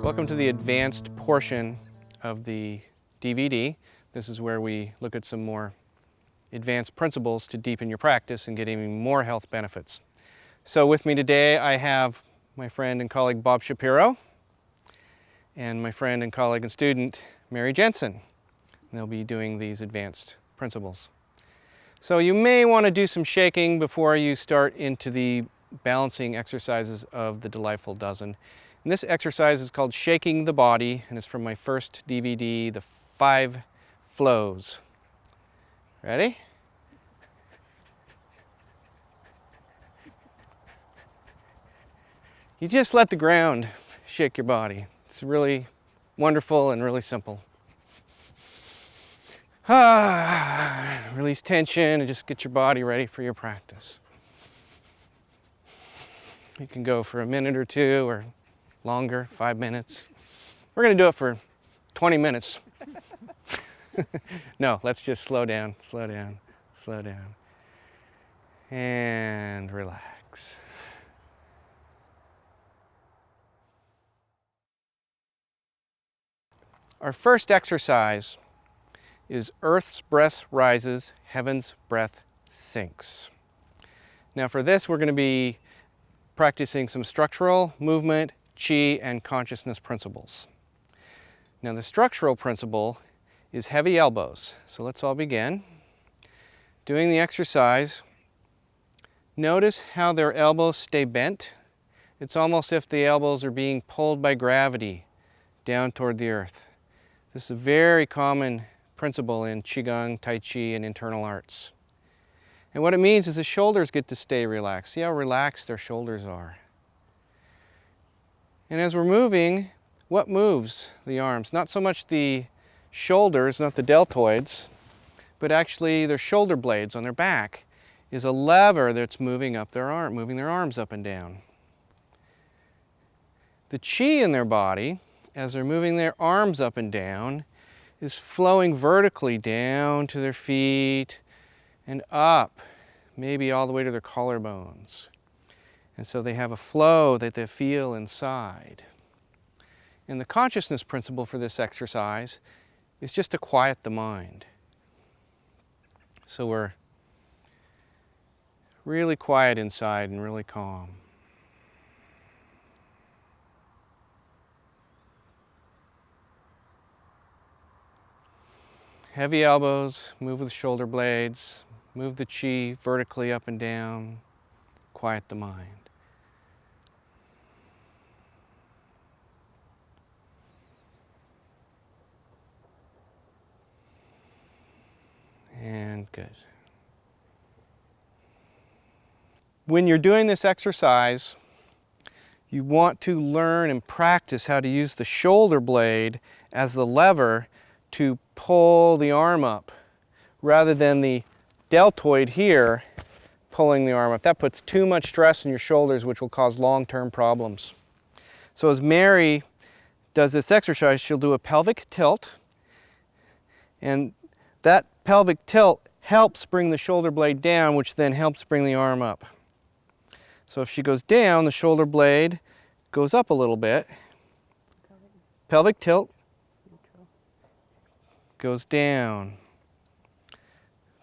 Welcome to the advanced portion of the DVD. This is where we look at some more advanced principles to deepen your practice and get even more health benefits. So with me today I have my friend and colleague Bob Shapiro and my friend and colleague and student Mary Jensen. They'll be doing these advanced principles. So you may want to do some shaking before you start into the balancing exercises of the Delightful Dozen. And this exercise is called Shaking the Body, and it's from my first DVD, The 5 Flows. Ready? You just let the ground shake your body. It's really wonderful and really simple. Release tension and just get your body ready for your practice. You can go for a minute or two or longer, 5 minutes. We're going to do it for 20 minutes. No, let's just slow down, slow down, slow down. And relax. Our first exercise is Earth's breath rises, heaven's breath sinks. Now for this we're going to be practicing some structural, movement, Qi, and consciousness principles. Now the structural principle is heavy elbows. So let's all begin. Doing the exercise, notice how their elbows stay bent. It's almost as if the elbows are being pulled by gravity down toward the earth. This is a very common principle in Qigong, Tai Chi, and internal arts. And what it means is the shoulders get to stay relaxed. See how relaxed their shoulders are. And as we're moving, what moves the arms? Not so much the shoulders, not the deltoids, but actually their shoulder blades on their back is a lever that's moving up their arm, moving their arms up and down. The Qi in their body, as they're moving their arms up and down, is flowing vertically down to their feet and up, maybe all the way to their collarbones. And so they have a flow that they feel inside. And the consciousness principle for this exercise is just to quiet the mind. So we're really quiet inside and really calm. Heavy elbows, move with the shoulder blades, move the Qi vertically up and down, quiet the mind. And good. When you're doing this exercise, you want to learn and practice how to use the shoulder blade as the lever to pull the arm up, rather than the deltoid here pulling the arm up. That puts too much stress on your shoulders, which will cause long-term problems. So as Mary does this exercise, she'll do a pelvic tilt, and that pelvic tilt helps bring the shoulder blade down, which then helps bring the arm up. So if she goes down, the shoulder blade goes up a little bit. Pelvic tilt goes down.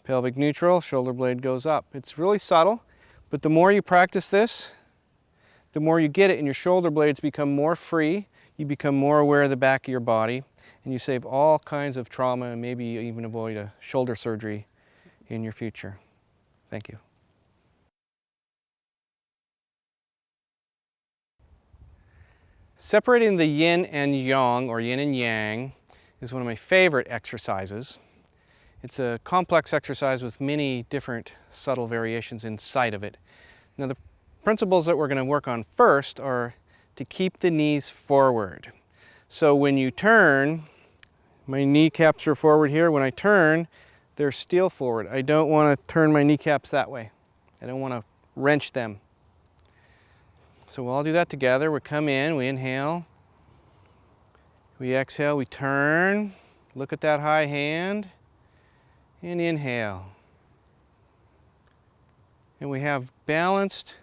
Pelvic neutral, shoulder blade goes up. It's really subtle, but the more you practice this, the more you get it, and your shoulder blades become more free. You become more aware of the back of your body, and you save all kinds of trauma and maybe even avoid a shoulder surgery in your future. Thank you. Separating the yin and yang, or yin and yang, is one of my favorite exercises. It's a complex exercise with many different subtle variations inside of it. Now the principles that we're going to work on first are to keep the knees forward. So when you turn, my kneecaps are forward here. When I turn, they're still forward. I don't want to turn my kneecaps that way. I don't want to wrench them. So we'll all do that together. We come in, we inhale, we exhale, we turn, look at that high hand, and inhale. And we have balanced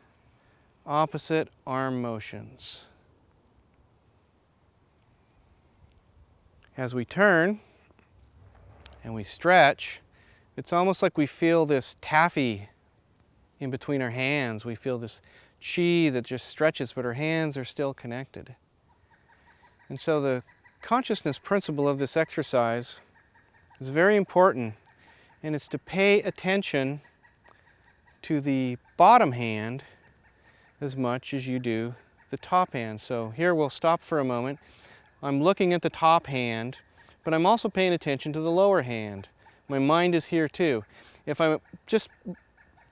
opposite arm motions. As we turn and we stretch, it's almost like we feel this taffy in between our hands. We feel this chi that just stretches, but our hands are still connected. And so the consciousness principle of this exercise is very important, and it's to pay attention to the bottom hand as much as you do the top hand. So here we'll stop for a moment. I'm looking at the top hand, but I'm also paying attention to the lower hand. My mind is here too. If I just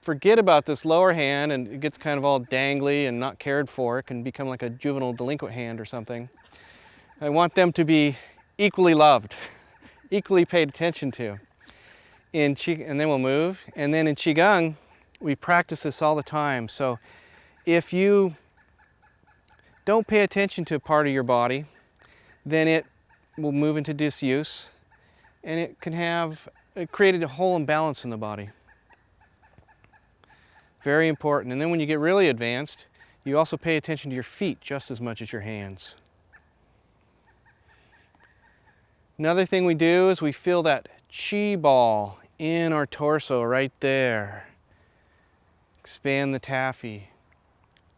forget about this lower hand and it gets kind of all dangly and not cared for, it can become like a juvenile delinquent hand or something. I want them to be equally loved, equally paid attention to. And then we'll move. And then in Qigong, we practice this all the time. So if you don't pay attention to a part of your body, then it will move into disuse, and it can create a whole imbalance in the body. Very important. And then when you get really advanced, you also pay attention to your feet just as much as your hands. Another thing we do is we feel that chi ball in our torso right there. Expand the taffy.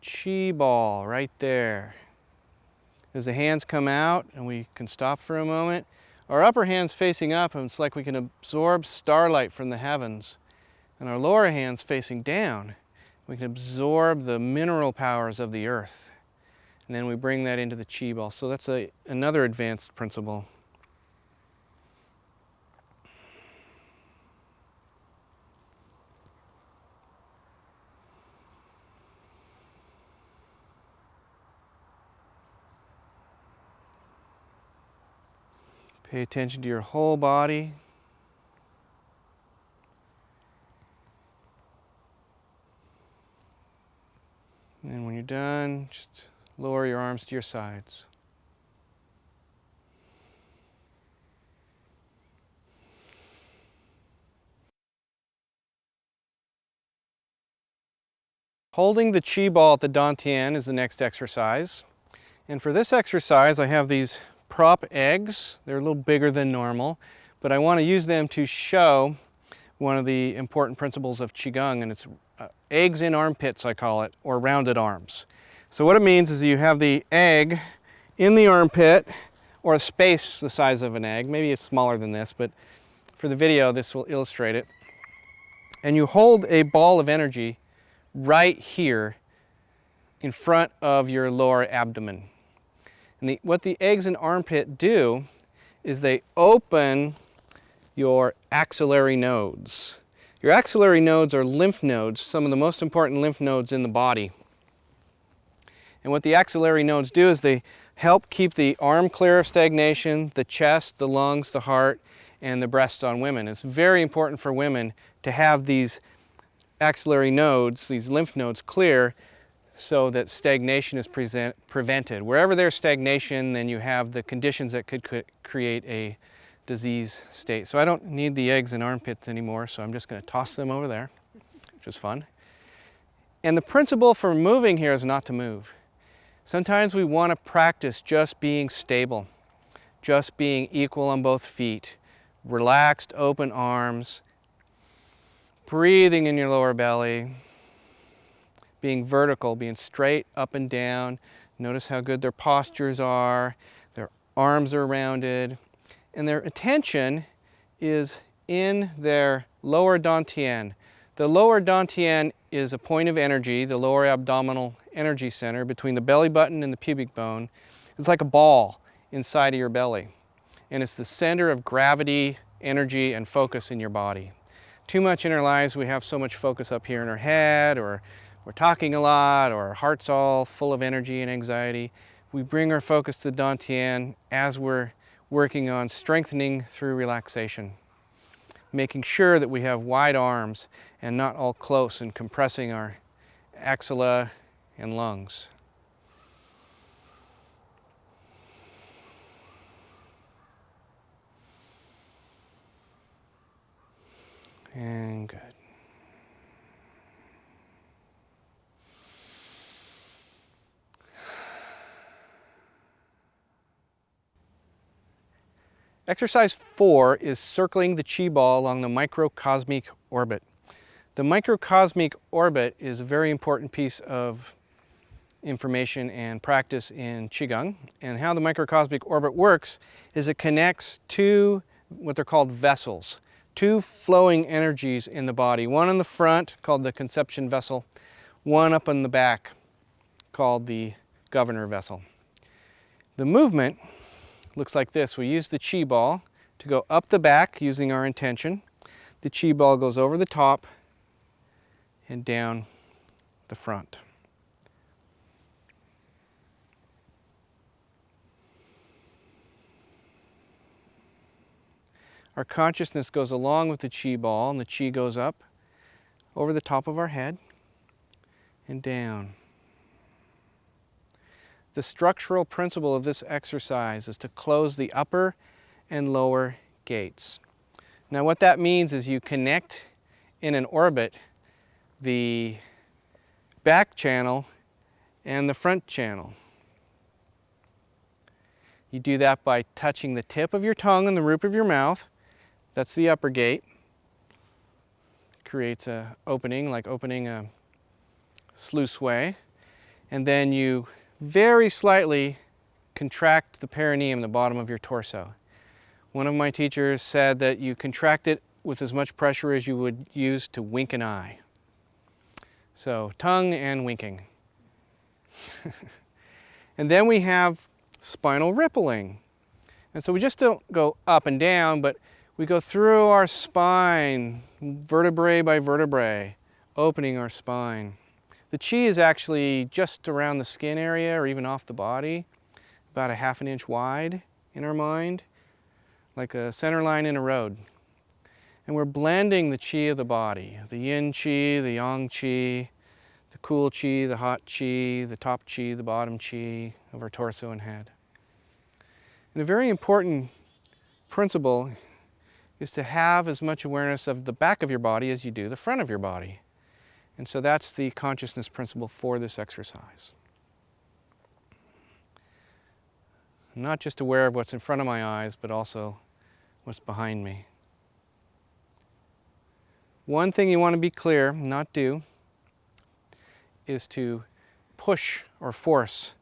Chi ball right there. As the hands come out and we can stop for a moment, our upper hand's facing up and it's like we can absorb starlight from the heavens. And our lower hand's facing down. We can absorb the mineral powers of the earth. And then we bring that into the chi ball. So that's another advanced principle. Pay attention to your whole body. And when you're done, just lower your arms to your sides. Holding the chi ball at the dantian is the next exercise. And for this exercise, I have these prop eggs. They're a little bigger than normal, but I want to use them to show one of the important principles of Qigong, and it's eggs in armpits, I call it, or rounded arms. So what it means is you have the egg in the armpit, or a space the size of an egg. Maybe it's smaller than this, but for the video, this will illustrate it. And you hold a ball of energy right here in front of your lower abdomen. And what the eggs in armpit do is they open your axillary nodes. Your axillary nodes are lymph nodes, some of the most important lymph nodes in the body. And what the axillary nodes do is they help keep the arm clear of stagnation, the chest, the lungs, the heart, and the breasts on women. It's very important for women to have these axillary nodes, these lymph nodes, clear so that stagnation is prevented. Wherever there's stagnation, then you have the conditions that could create a disease state. So I don't need the eggs in armpits anymore, so I'm just going to toss them over there, which is fun. And the principle for moving here is not to move. Sometimes we want to practice just being stable, just being equal on both feet, relaxed, open arms, breathing in your lower belly, being vertical, being straight up and down. Notice how good their postures are. Their arms are rounded. And their attention is in their lower dantian. The lower dantian is a point of energy, the lower abdominal energy center between the belly button and the pubic bone. It's like a ball inside of your belly. And it's the center of gravity, energy, and focus in your body. Too much in our lives, we have so much focus up here in our head, or we're talking a lot, or our heart's all full of energy and anxiety. We bring our focus to dantian as we're working on strengthening through relaxation, making sure that we have wide arms and not all close, and compressing our axilla and lungs. And good. Exercise 4 is circling the Qi ball along the microcosmic orbit. The microcosmic orbit is a very important piece of information and practice in Qigong. And how the microcosmic orbit works is it connects two what they're called vessels, two flowing energies in the body. One in the front called the conception vessel, one up in the back called the governor vessel. The movement looks like this. We use the Qi ball to go up the back using our intention. The Qi ball goes over the top and down the front. Our consciousness goes along with the Qi ball, and the Qi goes up over the top of our head and down. The structural principle of this exercise is to close the upper and lower gates. Now what that means is you connect in an orbit the back channel and the front channel. You do that by touching the tip of your tongue and the roof of your mouth. That's the upper gate. Creates an opening, like opening a sluice way. And then you very slightly contract the perineum, the bottom of your torso. One of my teachers said that you contract it with as much pressure as you would use to wink an eye. So tongue and winking. And then we have spinal rippling. And so we just don't go up and down, but we go through our spine, vertebrae by vertebrae, opening our spine. The Qi is actually just around the skin area or even off the body, about a ½ inch wide in our mind, like a center line in a road. And we're blending the Qi of the body, the yin Qi, the yang Qi, the cool Qi, the hot Qi, the top Qi, the bottom Qi of our torso and head. And a very important principle is to have as much awareness of the back of your body as you do the front of your body. And so that's the consciousness principle for this exercise. I'm not just aware of what's in front of my eyes, but also what's behind me. One thing you want to be clear, not do, is to push or force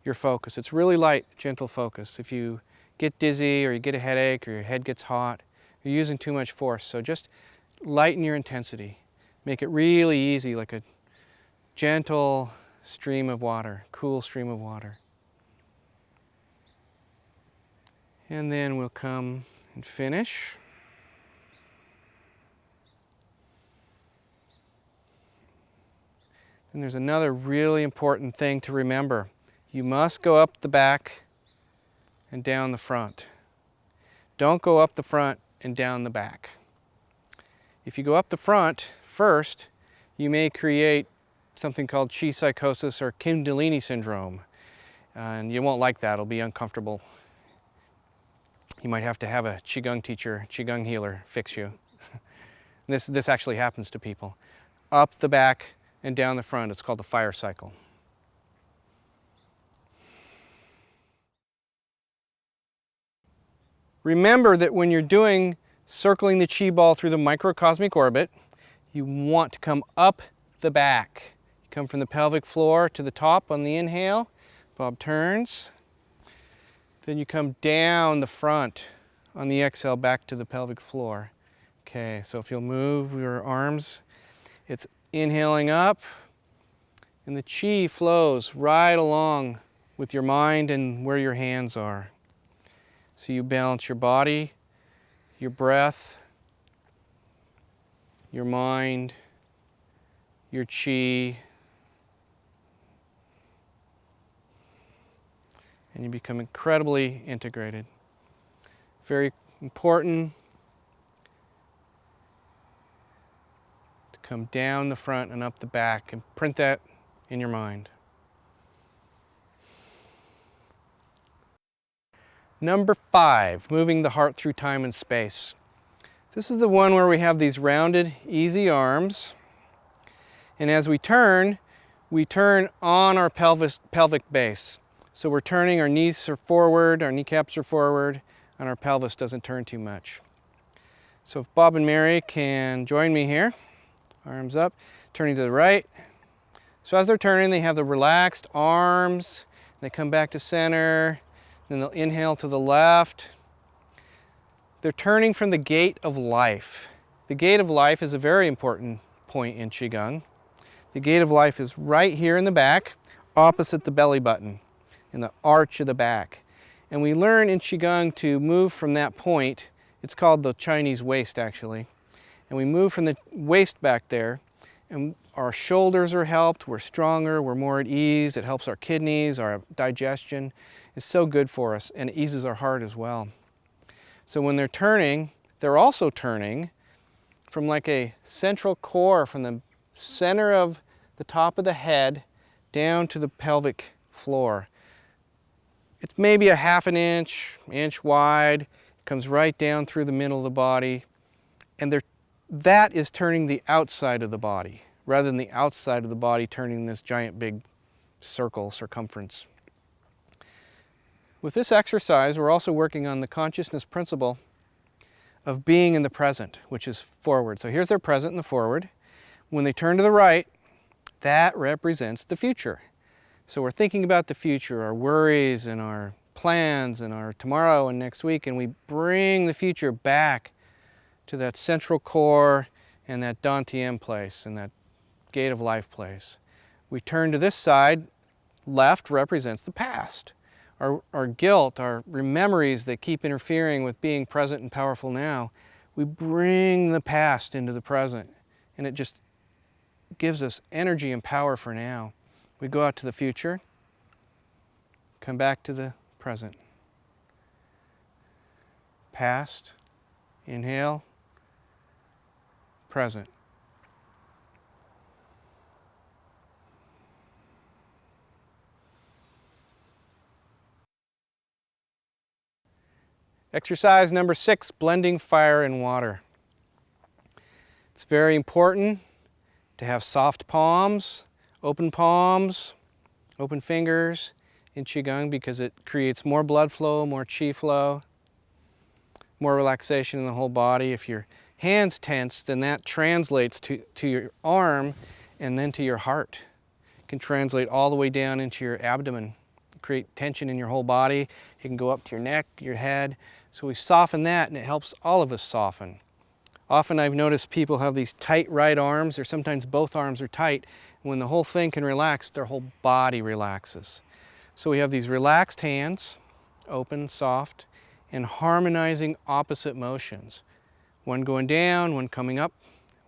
your focus. It's really light, gentle focus. If you get dizzy or you get a headache or your head gets hot, you're using too much force. So just lighten your intensity. Make it really easy, like a gentle stream of water, cool stream of water. And then we'll come and finish. And there's another really important thing to remember. You must go up the back and down the front. Don't go up the front and down the back. If you go up the front first, you may create something called Qi psychosis or Kundalini syndrome. And you won't like that, it'll be uncomfortable. You might have to have a Qigong teacher, Qigong healer fix you. This actually happens to people. Up the back and down the front, it's called the fire cycle. Remember that when you're doing circling the Qi ball through the microcosmic orbit, you want to come up the back. You come from the pelvic floor to the top on the inhale. Bob turns. Then you come down the front on the exhale back to the pelvic floor. Okay, so if you'll move your arms, it's inhaling up, and the Qi flows right along with your mind and where your hands are. So you balance your body, your breath, your mind, your Qi, and you become incredibly integrated. Very important to come down the front and up the back and print that in your mind. Number 5, moving the heart through time and space. This is the one where we have these rounded, easy arms. And as we turn on our pelvic base. So we're turning, our knees are forward, our kneecaps are forward, and our pelvis doesn't turn too much. So if Bob and Mary can join me here, arms up, turning to the right. So as they're turning, they have the relaxed arms, they come back to center, then they'll inhale to the left. They're turning from the gate of life. The gate of life is a very important point in Qigong. The gate of life is right here in the back, opposite the belly button, in the arch of the back. And we learn in Qigong to move from that point. It's called the Chinese waist, actually. And we move from the waist back there, and our shoulders are helped, we're stronger, we're more at ease, it helps our kidneys, our digestion. It's so good for us, and it eases our heart as well. So when they're turning, they're also turning from like a central core, from the center of the top of the head down to the pelvic floor. It's maybe a half an inch wide, it comes right down through the middle of the body, and that is turning the outside of the body, rather than the outside of the body turning this giant big circumference. With this exercise, we're also working on the consciousness principle of being in the present, which is forward. So here's their present in the forward. When they turn to the right, that represents the future. So we're thinking about the future, our worries and our plans and our tomorrow and next week, and we bring the future back to that central core and that Dantian place and that gate of life place. We turn to this side, left represents the past. Our guilt, our memories that keep interfering with being present and powerful now, we bring the past into the present, and it just gives us energy and power for now. We go out to the future, come back to the present. Past, inhale, present. Exercise number 6, blending fire and water. It's very important to have soft palms, open fingers in Qigong, because it creates more blood flow, more qi flow, more relaxation in the whole body. If your hand's tense, then that translates to your arm and then to your heart. It can translate all the way down into your abdomen, create tension in your whole body. It can go up to your neck, your head. So we soften that, and it helps all of us soften. Often I've noticed people have these tight right arms, or sometimes both arms are tight. When the whole thing can relax, their whole body relaxes. So we have these relaxed hands, open, soft, and harmonizing opposite motions. One going down, one coming up,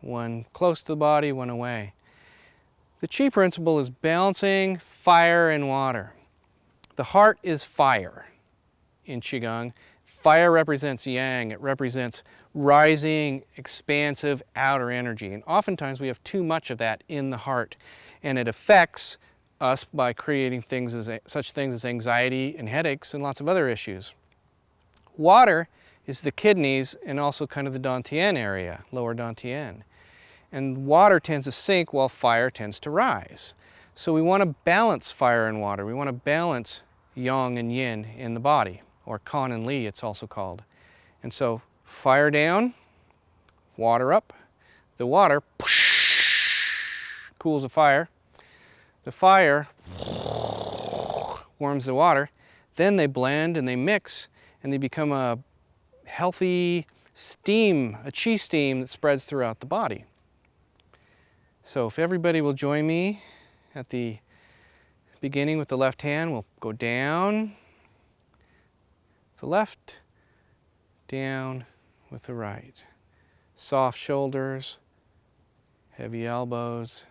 one close to the body, one away. The Qi principle is balancing fire and water. The heart is fire in Qigong. Fire represents yang. It represents rising, expansive outer energy. And oftentimes we have too much of that in the heart, and it affects us by creating such things as anxiety and headaches and lots of other issues. Water is the kidneys and also kind of the Dantian area, lower Dantian. And water tends to sink while fire tends to rise. So we want to balance fire and water. We want to balance yang and yin in the body, or kan and li it's also called. And so fire down, water up. The water cools the fire. The fire warms the water. Then they blend and they mix, and they become a healthy steam, a qi steam that spreads throughout the body. So if everybody will join me at the beginning with the left hand, we'll go down the left, down with the right. Soft shoulders, heavy elbows,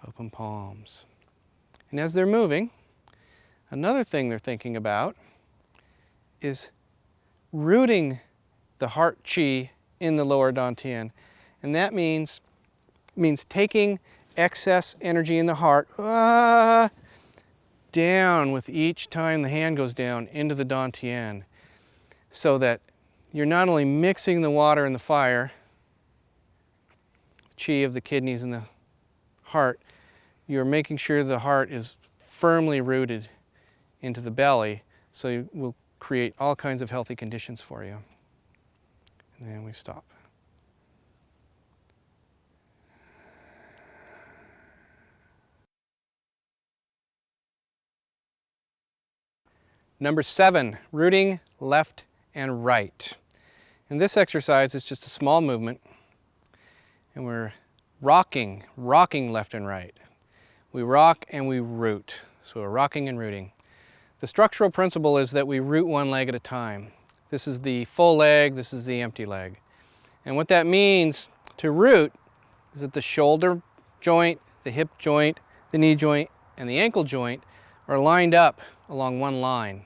open palms. And as they're moving, another thing they're thinking about is rooting the heart qi in the lower dantian. And that means taking excess energy in the heart down with each time the hand goes down into the dantian, so that you're not only mixing the water and the fire, qi of the kidneys and the heart, you're making sure the heart is firmly rooted into the belly, so you will create all kinds of healthy conditions for you. And then we stop. Number 7, rooting left and right. In this exercise, it's just a small movement, and we're rocking left and right. We rock and we root, so we're rocking and rooting. The structural principle is that we root one leg at a time. This is the full leg, this is the empty leg. And what that means to root is that the shoulder joint, the hip joint, the knee joint, and the ankle joint are lined up along one line.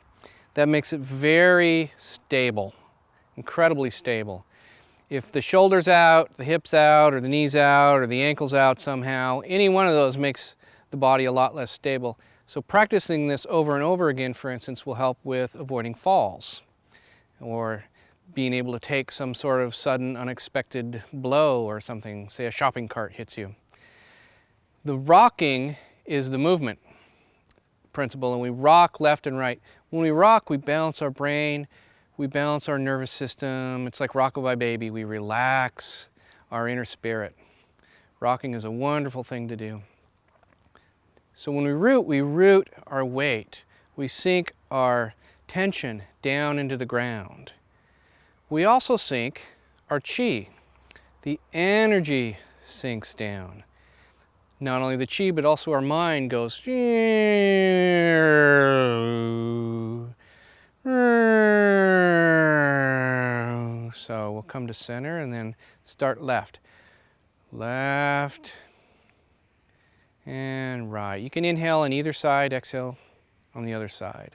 That makes it very stable, incredibly stable. If the shoulder's out, the hip's out, or the knee's out, or the ankle's out somehow, any one of those makes the body a lot less stable. So practicing this over and over again, for instance, will help with avoiding falls or being able to take some sort of sudden unexpected blow or something, say a shopping cart hits you. The rocking is the movement principle, and we rock left and right. When we rock, we balance our brain, we balance our nervous system. It's like rockabye baby. We relax our inner spirit. Rocking is a wonderful thing to do. So when we root our weight. We sink our tension down into the ground. We also sink our chi. The energy sinks down. Not only the chi, but also our mind goes. So we'll come to center and then start left. Left and right. You can inhale on either side, exhale on the other side.